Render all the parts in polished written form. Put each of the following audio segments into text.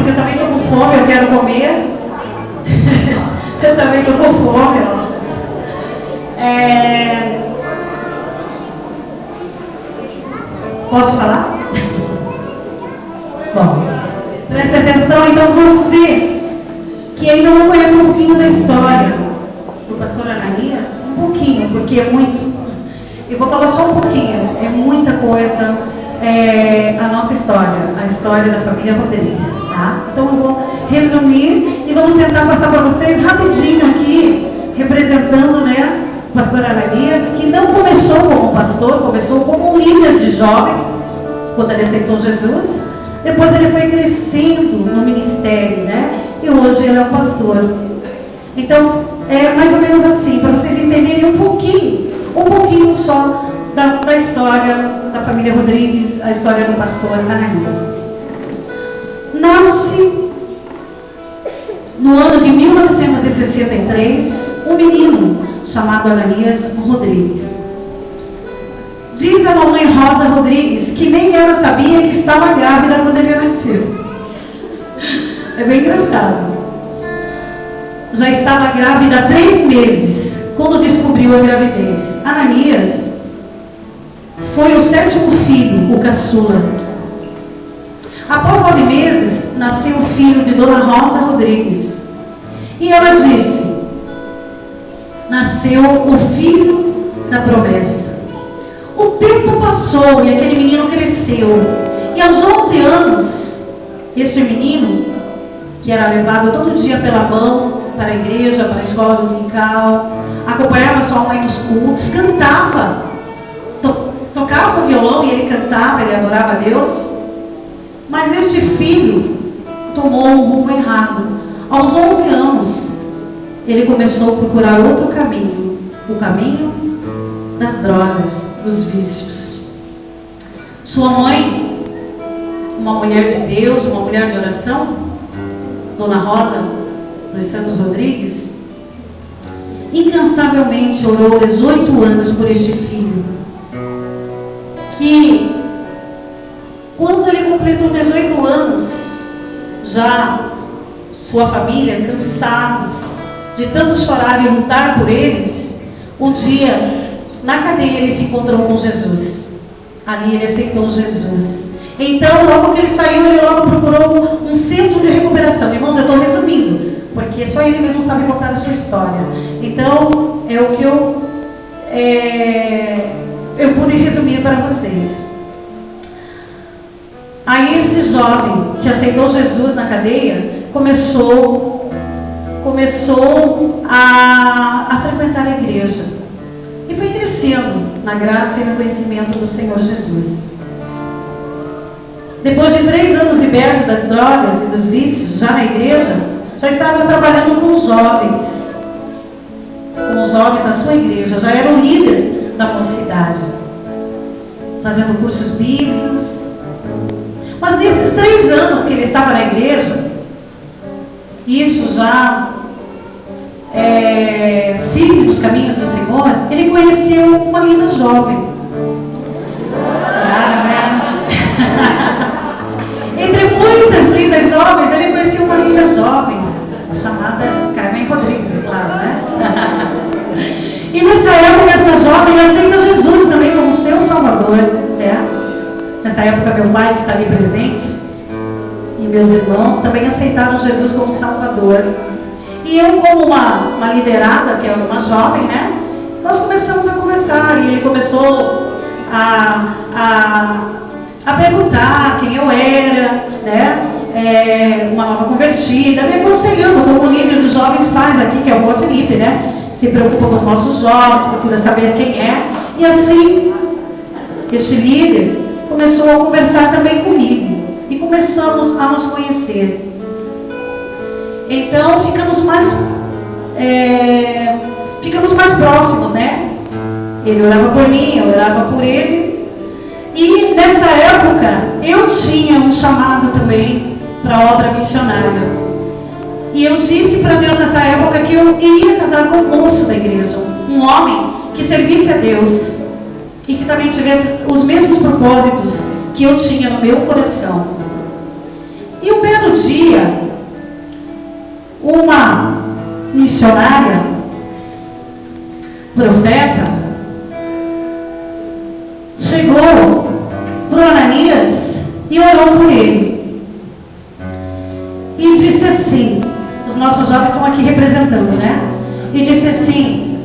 porque eu também estou com fome, eu quero comer. Eu também estou com fome, ó. Posso falar? Bom, presta atenção, então você que ainda não conhece um pouquinho da história do pastor Ananias, um pouquinho, porque é muito. Eu vou falar só um pouquinho, é muita coisa, a nossa história, a história da família Rodrigues, tá? Então eu vou resumir e vamos tentar passar para vocês rapidinho aqui, representando, né, o pastor Ananias, que não começou como pastor, começou como um líder de jovens, quando ele aceitou Jesus. Depois ele foi crescendo no ministério, né? E hoje ele é um pastor. Então, é mais ou menos assim, para vocês entenderem um pouquinho só da história da família Rodrigues, a história do pastor Ananias. Nasce no ano de 1963 um menino chamado Ananias Rodrigues. Diz a mamãe Rosa Rodrigues que nem ela sabia que estava grávida quando ele nasceu. É bem engraçado. Já estava grávida há 3 meses, quando descobriu a gravidez. Ananias foi o 7º filho, o caçula. Após 9 meses, nasceu o filho de Dona Rosa Rodrigues. E ela disse: nasceu o filho da promessa. O tempo passou e aquele menino cresceu. E aos 11 anos, esse menino, que era levado todo dia pela mão para a igreja, para a escola dominical, acompanhava sua mãe nos cultos, cantava, tocava o violão e ele cantava, ele adorava a Deus. Mas este filho tomou um rumo errado. Aos 11 anos, ele começou a procurar outro caminho, o caminho das drogas, dos vícios. Sua mãe, uma mulher de Deus, uma mulher de oração, Dona Rosa dos Santos Rodrigues, incansavelmente orou 18 anos por este filho, que quando ele completou 18 anos, já sua família, cansados de tanto chorar e lutar por eles, um dia, na cadeia, ele se encontrou com Jesus. Ali ele aceitou Jesus. Então, logo que ele saiu, ele logo procurou um centro de recuperação. Irmãos, eu estou resumindo, porque só ele mesmo sabe contar a sua história. Então, é o que eu pude resumir para vocês. Aí esse jovem que aceitou Jesus na cadeia começou a frequentar a igreja e foi crescendo na graça e no conhecimento do Senhor Jesus. Depois de 3 anos liberto das drogas e dos vícios, já na igreja, já estava trabalhando com os jovens da sua igreja, já era o líder da mocidade, fazendo cursos bíblicos. Mas nesses 3 anos que ele estava na igreja, isso já firme nos caminhos do Senhor, ele conheceu uma linda jovem. Entre muitas lindas jovens, ele conheceu uma linda jovem, chamada Carmen Rodrigues, claro, né? E nessa época, essa jovem aceita Jesus também como seu Salvador, né? Nessa época, meu pai, que está ali presente, e meus irmãos também aceitaram Jesus como Salvador. E eu, como uma liderada, que é uma jovem, né? Nós começamos a conversar e ele começou a perguntar quem eu era, né? Uma nova convertida, me aconselhando como líder dos jovens pais aqui, que é o Rua Felipe, né? Se preocupa com os nossos jovens, procura saber quem é. E assim, este líder começou a conversar também comigo e começamos a nos conhecer. Então ficamos mais próximos, né? Ele orava por mim, eu orava por ele. E nessa época eu tinha um chamado também para a obra missionária. E eu disse para Deus nessa época que eu iria casar com um moço da igreja, um homem que servisse a Deus e que também tivesse os mesmos propósitos que eu tinha no meu coração. E um belo dia, uma missionária, profeta, chegou para Ananias e orou por ele. E disse assim, os nossos jovens estão aqui representando, né? E disse assim,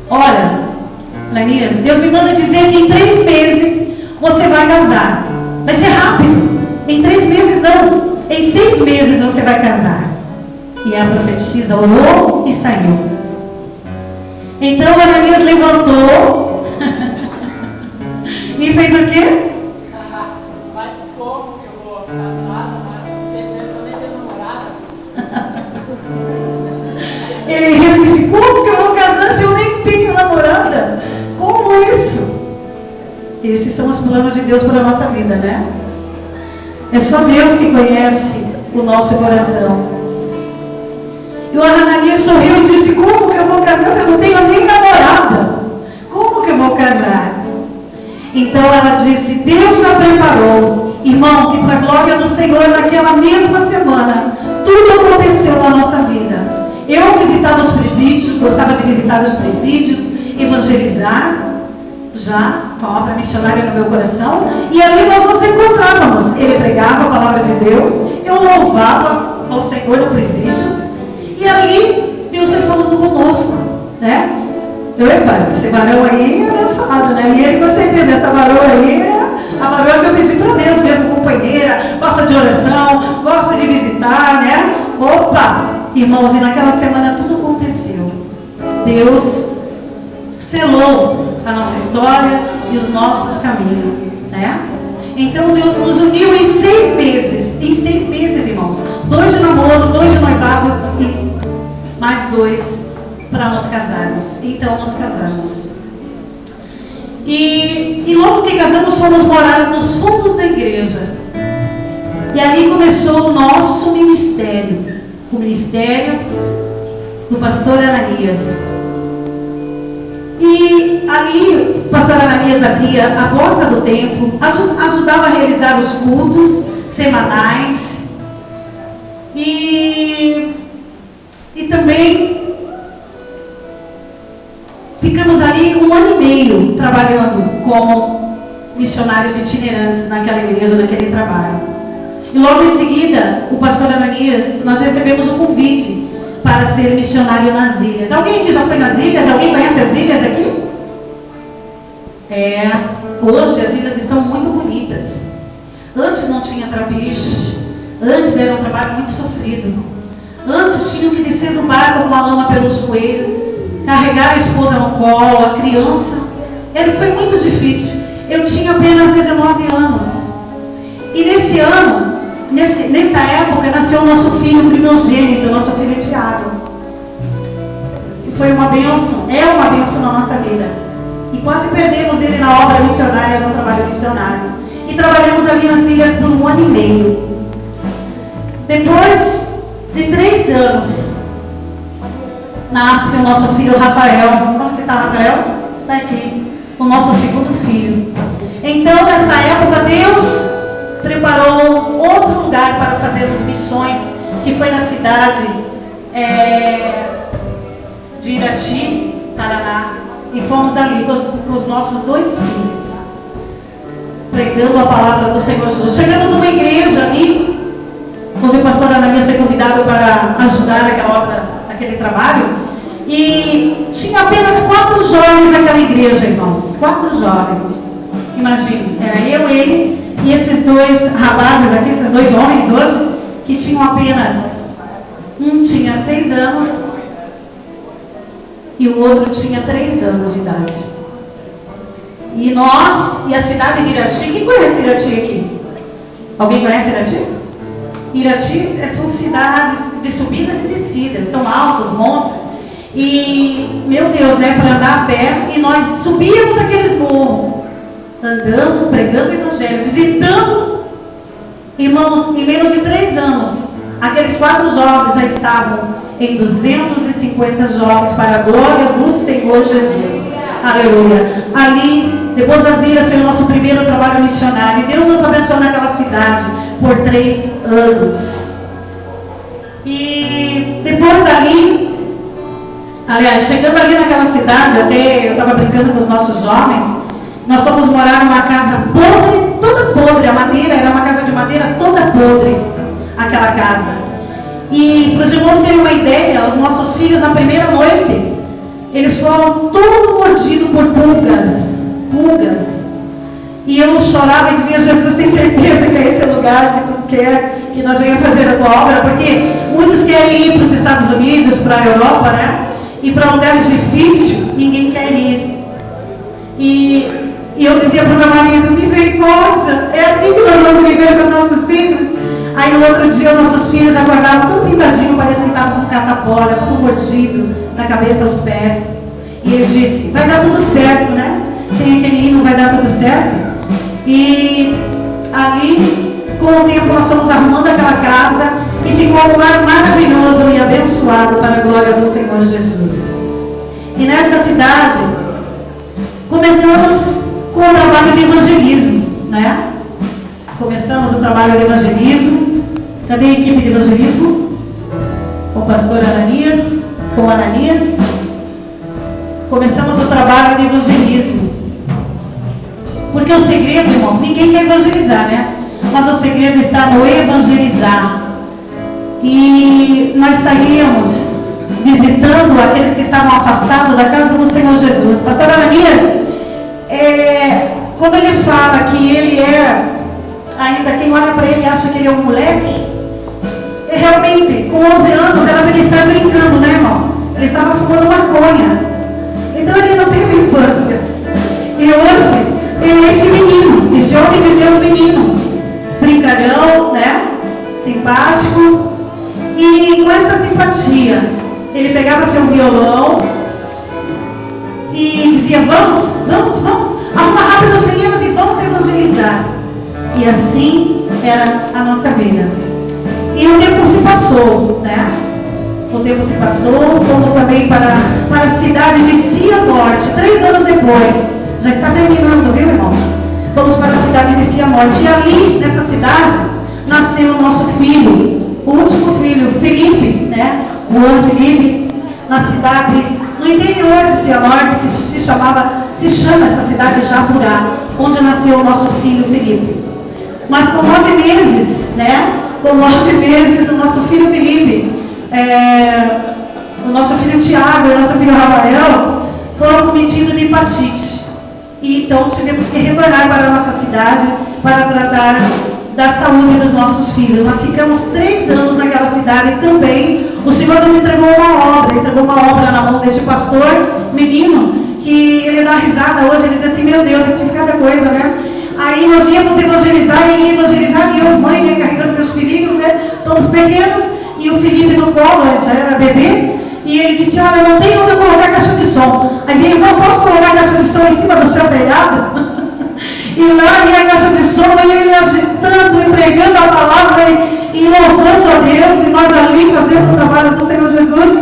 olha, Ananias, Deus me manda dizer que em 3 meses você vai casar. Vai ser rápido. Em 3 meses não. Em 6 meses você vai casar. E a profetisa orou e saiu. Então Ananias levantou e fez o quê? Mas como que eu vou casar? Mas também tenho namorada. Ele disse, como que eu vou casar se eu nem tenho namorada? Como isso? Esses são os planos de Deus para a nossa vida, né? É só Deus que conhece o nosso coração. E o Ananias sorriu e disse, como que eu vou casar se eu não tenho nem namorada? Como que eu vou casar? Então ela disse, Deus já preparou. Irmãos, e para a glória do Senhor, naquela mesma semana, tudo aconteceu na nossa vida. Eu visitava os presídios, gostava de visitar os presídios, evangelizar, já com a obra missionária no meu coração, e ali nós nos encontrávamos. Ele pregava a palavra de Deus, eu louvava ao Senhor no presídio, e ali Deus foi falando conosco, né? Esse varão aí é abençoado, né? E ele, com certeza, essa varão aí a varão que eu pedi para Deus mesmo, companheira, gosta de oração, gosta de visitar, né? Opa! Irmãos, e naquela semana tudo aconteceu. Deus selou a nossa história e os nossos caminhos, né? Então Deus nos uniu em 6 meses. Em 6 meses, irmãos. 2 de namoro, 2 de noivado e mais 2 para nós casarmos. Então nós casamos. E logo que casamos, fomos morar nos fundos da igreja. E ali começou o nosso ministério. O ministério do pastor Ananias. E ali o pastor Ananias abria a porta do templo, ajudava a realizar os cultos semanais. E também ficamos ali 1 ano e meio trabalhando como missionários itinerantes naquela igreja, naquele trabalho. E logo em seguida, o pastor Ananias, nós recebemos um convite para ser missionário nas ilhas. Alguém aqui já foi nas ilhas? Alguém conhece as ilhas aqui? Hoje as ilhas estão muito bonitas. Antes não tinha trapiche, antes era um trabalho muito sofrido. Antes tinham que descer do barco com a lama pelos joelhos, carregar a esposa no colo, a criança. Foi muito difícil. Eu tinha apenas 19 anos. E nesse ano, nessa época, nasceu o nosso filho primogênito, o nosso filho Tiago. E foi uma bênção, é uma bênção na nossa vida. E quase perdemos ele na obra missionária, no trabalho missionário. E trabalhamos ali nas ilhas por 1 ano e meio. Depois de 3 anos, nasce o nosso filho Rafael. Onde está Rafael? Está aqui, o nosso segundo filho. Então, nessa época, Deus preparou outro lugar para fazermos missões, que foi na cidade de Irati, Paraná, e fomos ali com os nossos 2 filhos, pregando a palavra do Senhor Jesus. Chegamos numa igreja ali, onde o pastor Ananias foi convidado para ajudar aquela obra, aquele trabalho, e tinha apenas 4 jovens naquela igreja, irmãos, 4 jovens. Imagine, era eu, ele e esses 2 rapazes aqui, esses 2 homens hoje, que tinham apenas, um tinha 6 anos e o outro tinha 3 anos de idade. E nós, e a cidade de Irati, quem conhece Irati aqui? Alguém conhece Irati? Irati são cidades de subidas e descidas, são altos, montes, e, meu Deus, né, para andar a pé, e nós subíamos aqueles morros, andando, pregando o evangelho, visitando, irmãos, em menos de 3 anos, aqueles 4 jovens já estavam em 250 jovens para a glória do Senhor Jesus. Aleluia. Ali, depois das ilhas, foi o nosso primeiro trabalho missionário. E Deus nos abençoou naquela cidade por 3 anos. E depois dali, aliás, chegando ali naquela cidade, até eu estava brincando com os nossos jovens, nós fomos morar numa casa podre, toda podre, a madeira, era uma casa de madeira toda podre, aquela casa. E para os irmãos terem uma ideia, os nossos filhos na primeira noite, eles foram todos mordidos por pulgas. E eu chorava e dizia: Jesus, tem certeza que é esse lugar que tu quer que nós venhamos fazer a tua obra? Porque muitos querem ir para os Estados Unidos, para a Europa, né? E para lugares difíceis, ninguém quer ir. E eu dizia para o meu marido: misericórdia, é aqui que nós vamos viver com os nossos filhos? Aí no outro dia, nossos filhos acordavam tudo pintadinho, parecia que estavam com catapora, tudo mordido, da cabeça aos pés. E ele disse: vai dar tudo certo, né? Sem aquele hino vai dar tudo certo. E ali, com o tempo, nós fomos arrumando aquela casa e ficou um lugar maravilhoso e abençoado para a glória do Senhor Jesus. E nessa cidade, começamos com o trabalho de evangelismo, né? Começamos o trabalho de evangelismo. Cadê a equipe de evangelismo? Com o pastor Ananias, com o Ananias. Começamos o trabalho de evangelismo. Porque o segredo, irmãos, ninguém quer evangelizar, né? Mas o segredo está no evangelizar. E nós saíamos visitando aqueles que estavam afastados da casa do Senhor Jesus. Pastor Ananias, quando ele fala que ele ainda quem olha para ele acha que ele é um moleque, realmente, com 11 anos, era para ele estar brincando, né, irmão? Ele estava fumando maconha. Então ele não teve infância. E hoje, ele é este menino, esse homem de Deus menino, brincalhão, né? Simpático. E com essa simpatia, ele pegava seu violão e dizia: vamos, arruma rápido os meninos e vamos evangelizar. E assim era a nossa vida. E o tempo se passou, né? O tempo se passou, fomos também para a cidade de Cianorte, 3 anos depois. Já está terminando, viu, irmão? Fomos para a cidade de Cianorte. E ali, nessa cidade, nasceu o nosso filho, o último filho, Felipe, né? O Juan Felipe, na cidade, no interior de Cianorte, que se chama essa cidade Jaburá, onde nasceu o nosso filho Felipe. Mas com 9 meses, né? Com 9 meses, o nosso filho Felipe, o nosso filho Tiago e o nosso filho Rafael foram cometidos de hepatite. E então tivemos que retornar para a nossa cidade para tratar da saúde dos nossos filhos. Nós ficamos 3 anos naquela cidade também. O Senhor nos entregou uma obra na mão deste pastor, menino, que ele dá risada hoje, ele diz assim: meu Deus, eu fiz cada coisa, né? Aí nós íamos evangelizar, e eu, mãe, né, carregando meus filhinhos, né, todos pequenos, e o Felipe no colo, ele já era bebê, e ele disse: olha, não tem onde eu colocar a caixa de som. Aí ele: não posso colocar a caixa de som em cima do seu telhado? E lá ia a caixa de som, e ele agitando, entregando a palavra e louvando a Deus, e nós ali fazendo o trabalho do Senhor Jesus.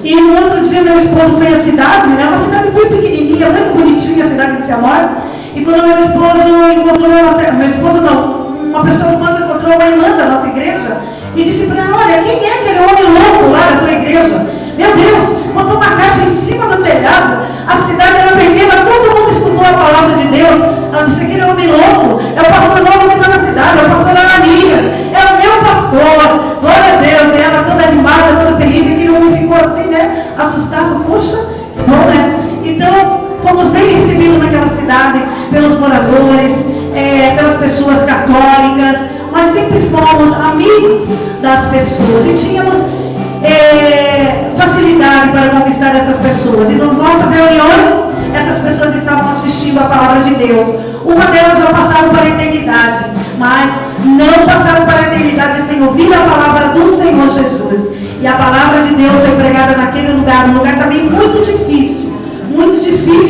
E no outro dia meu esposo foi à cidade, né, uma cidade bem pequenininha, muito bonitinha, a cidade de Cianorte. E quando meu esposo encontrou uma pessoa quando encontrou uma irmã da nossa igreja e disse para ela: olha, quem é aquele homem louco lá da tua igreja? Meu Deus, botou uma caixa em cima do telhado, a cidade era pequena, todo mundo escutou a palavra de Deus. Ela disse: aquele homem louco é o pastor novo que está na cidade, é o pastor Ananias, é o meu pastor, glória a Deus. E ela toda animada, toda feliz, e aquele homem ficou assim, né, assustado. Puxa, que bom, né? Então, fomos bem recebidos naquela cidade, pelos moradores, pelas pessoas católicas. Nós sempre fomos amigos das pessoas e tínhamos facilidade para conquistar essas pessoas. E nas nossas reuniões, essas pessoas estavam assistindo a palavra de Deus. Uma delas já passaram para a eternidade, mas não passaram para a eternidade sem ouvir a palavra do Senhor Jesus. E a palavra de Deus foi pregada naquele lugar, um lugar também muito difícil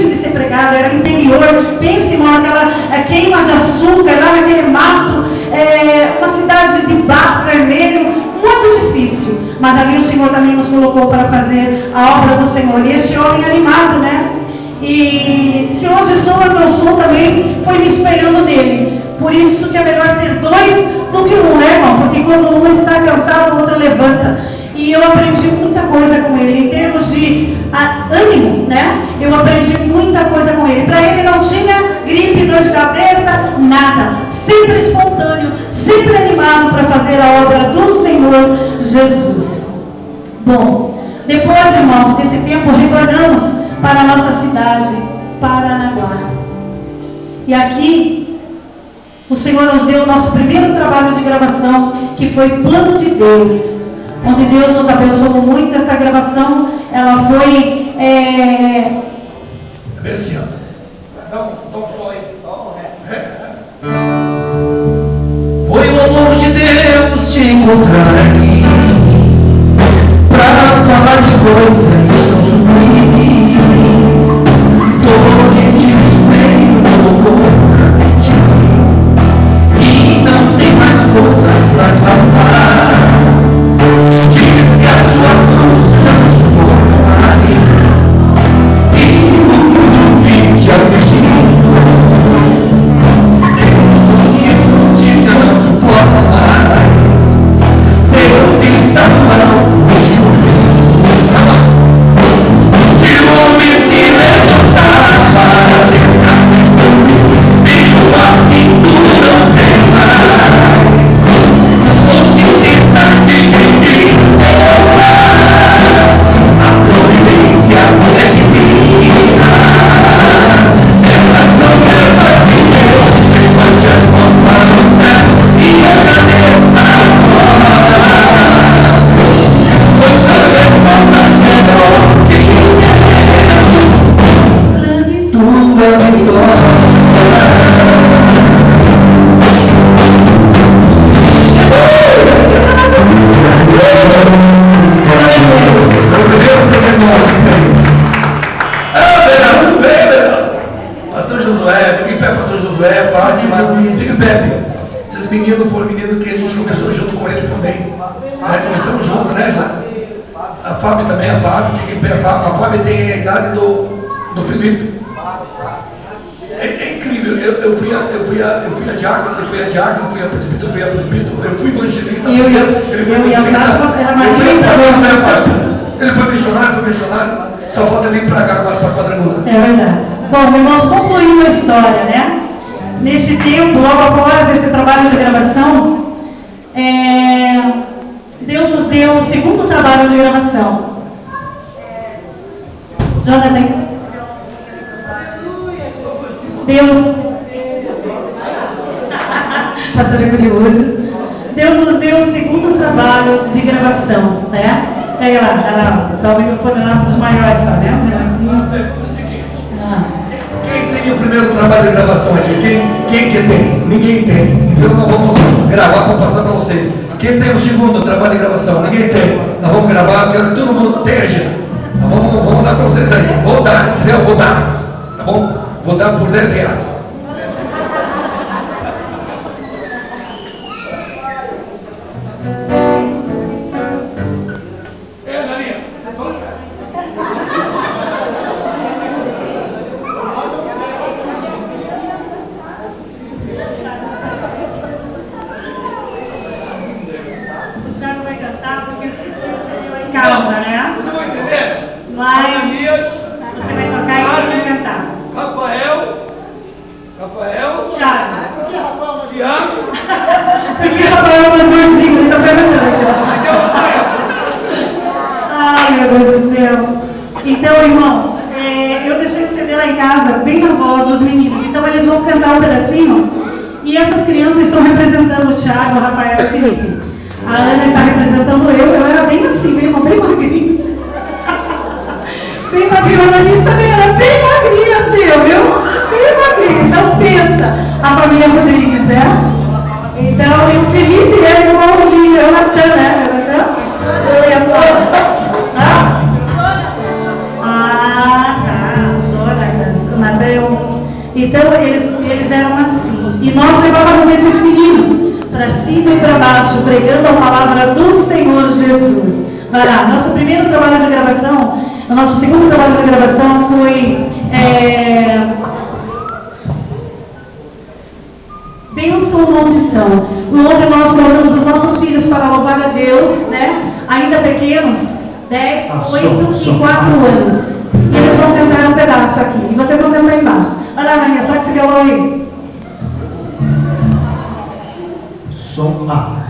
de ser pregado, era interior. Pense, irmão, aquela queima de açúcar, lá naquele mato, uma cidade de barro vermelho, muito difícil. Mas ali o Senhor também nos colocou para fazer a obra do Senhor. E este homem animado, né? E se hoje sou eu que eu sou também, foi me espelhando nele. Por isso que é melhor ser dois do que um, né, irmão? Porque quando um está cansado, o outro levanta. E eu aprendi muita coisa com ele, em termos de ânimo, né? Eu aprendi muita coisa com ele. Para ele não tinha gripe, dor de cabeça, nada. Sempre espontâneo, sempre animado para fazer a obra do Senhor Jesus. Bom, depois, irmãos, desse tempo, retornamos para a nossa cidade, Paranaguá. E aqui, o Senhor nos deu o nosso primeiro trabalho de gravação, que foi Plano de Deus, onde Deus nos abençoou muito. Essa gravação, ela foi... Assim, ó. Foi o amor de Deus te encontrar aqui, pra falar de coisas ruins. Todo desespero contra ti, e não tem mais forças pra clamar. Diz que a sua cruz já nos suportaria, e o mundo vive afligido. Ele foi missionário, só falta vir para cá agora, para Quadrangular. É verdade. Bom, irmãos, concluindo a história, né? Neste tempo, logo após esse trabalho de gravação, Deus nos deu o segundo trabalho de gravação. Jonathan, Deus pastor é curioso. Deus nos deu o segundo trabalho de gravação, né? Pega lá, tá o microfone lá para os maiores só, né? Quem tem o primeiro trabalho de gravação aqui? Quem que tem? Ninguém tem. Então nós vamos gravar para passar para vocês. Quem tem o segundo trabalho de gravação? Ninguém tem. Nós vamos gravar, quero que todo mundo tenha. Vamos dar para vocês aí. Vou dar, entendeu? Vou dar. Tá bom? Vou dar por R$10. Calma, né? Você vai entender? Mas você vai tocar e vai cantar. Rafael. Thiago. Tiago. Por que Rafael é mais gordinho? Ele está perguntando. Ai, meu Deus do céu. Então, irmão, eu deixei esse CD lá em casa, bem na voz dos meninos. Então, eles vão cantar um pedacinho. E essas crianças estão representando o Thiago, o Rafael e o Felipe. A Ana está representando eu era bem assim, bem magrinha. Bem magrinha, a Ana também era bem magrinha assim, viu? Bem magrinha. Então pensa, a família Rodrigues, né? Então, e o Felipe é o irmão de Jonathan, né? Então, eles eram assim. E nós levávamos esses meninos para cima e para baixo, pregando a palavra do Senhor Jesus. Vai lá, nosso primeiro trabalho de gravação, o nosso segundo trabalho de gravação foi bem bênção ou maldição. Ontem nós colocamos os nossos filhos para louvar a Deus, né? Ainda pequenos, 10, 8 e 4 anos. E eles vão cantar um pedaço aqui. E vocês vão cantar embaixo. Olha lá, Maria, só que você violão aí. Som A.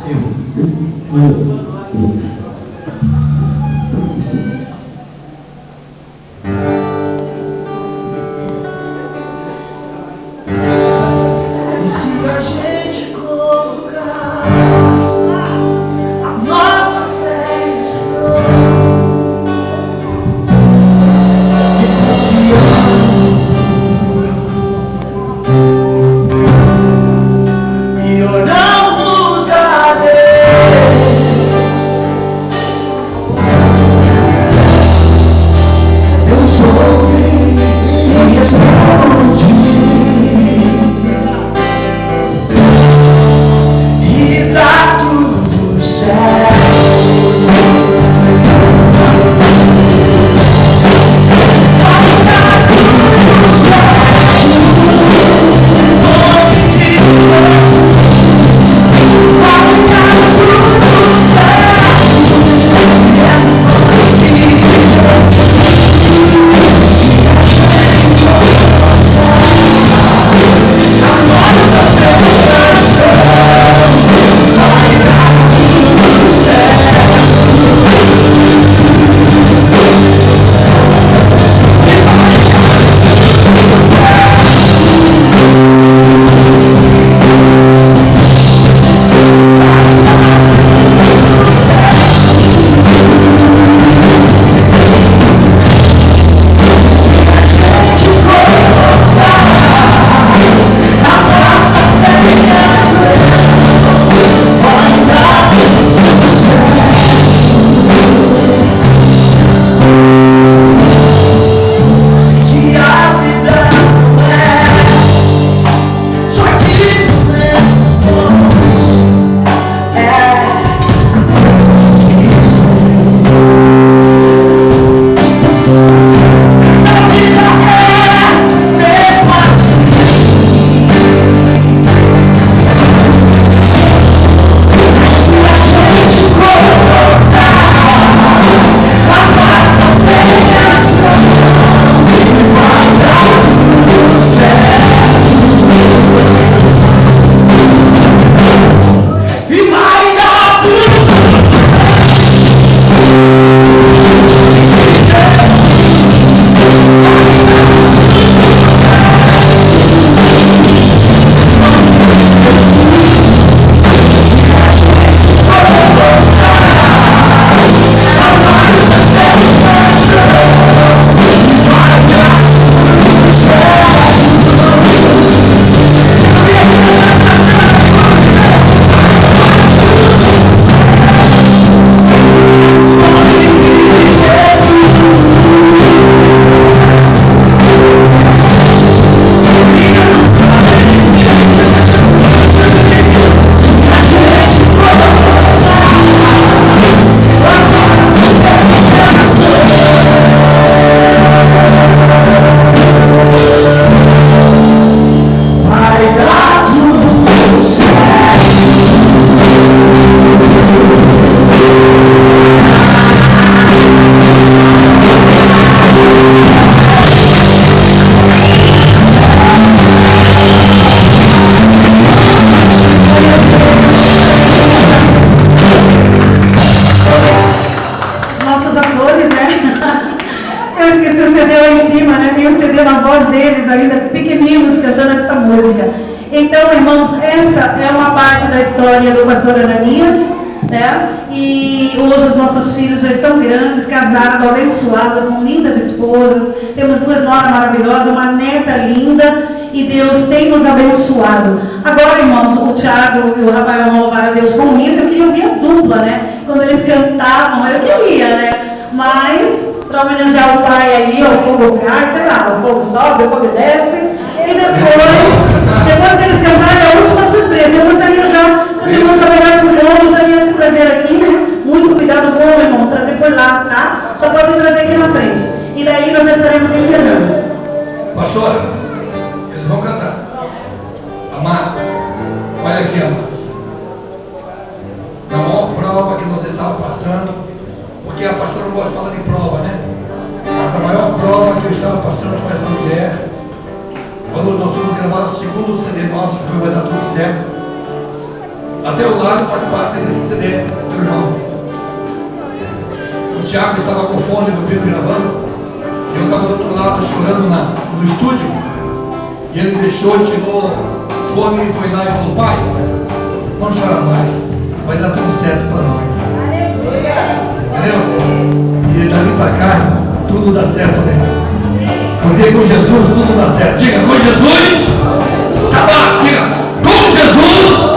Então, irmãos, essa é uma parte da história do pastor Ananias, né? E hoje os nossos filhos já estão grandes, casados, abençoados, com lindas esposas. Temos duas noras maravilhosas, uma neta linda, e Deus tem nos abençoado. Agora, irmãos, o Thiago e o Rafael vão louvar a Deus com isso. Eu queria ouvir a dupla, né? Quando eles cantavam, eu queria, né? Mas, para homenagear o pai aí, o fogo cai, sei lá, o fogo sobe, o fogo desce. E depois que eles cantarem, a última surpresa. Eu gostaria já, os irmãos trabalharem com o já ia se trazer aqui, né? Muito cuidado com o irmão, trazer por lá, tá? Só pode trazer aqui na frente. E daí nós estaremos encerrando. Pastora, eles vão cantar. Amado, olha porque a pastora não gosta de falar de prova, né? Mas a maior prova que eu estava passando com essa mulher, quando nós fomos gravar o segundo CD nosso, que vai dar tudo certo. Até o lado faz parte desse CD, meu irmão. O Tiago estava com fone no vídeo gravando. Eu estava do outro lado chorando no estúdio. E ele deixou, tirou fone e foi lá e falou: pai, não chora mais, vai dar tudo certo para nós. Entendeu? E dali para cá, tudo dá certo mesmo. Porque com Jesus tudo dá certo. Diga, com Jesus, tá bom, diga, com Jesus.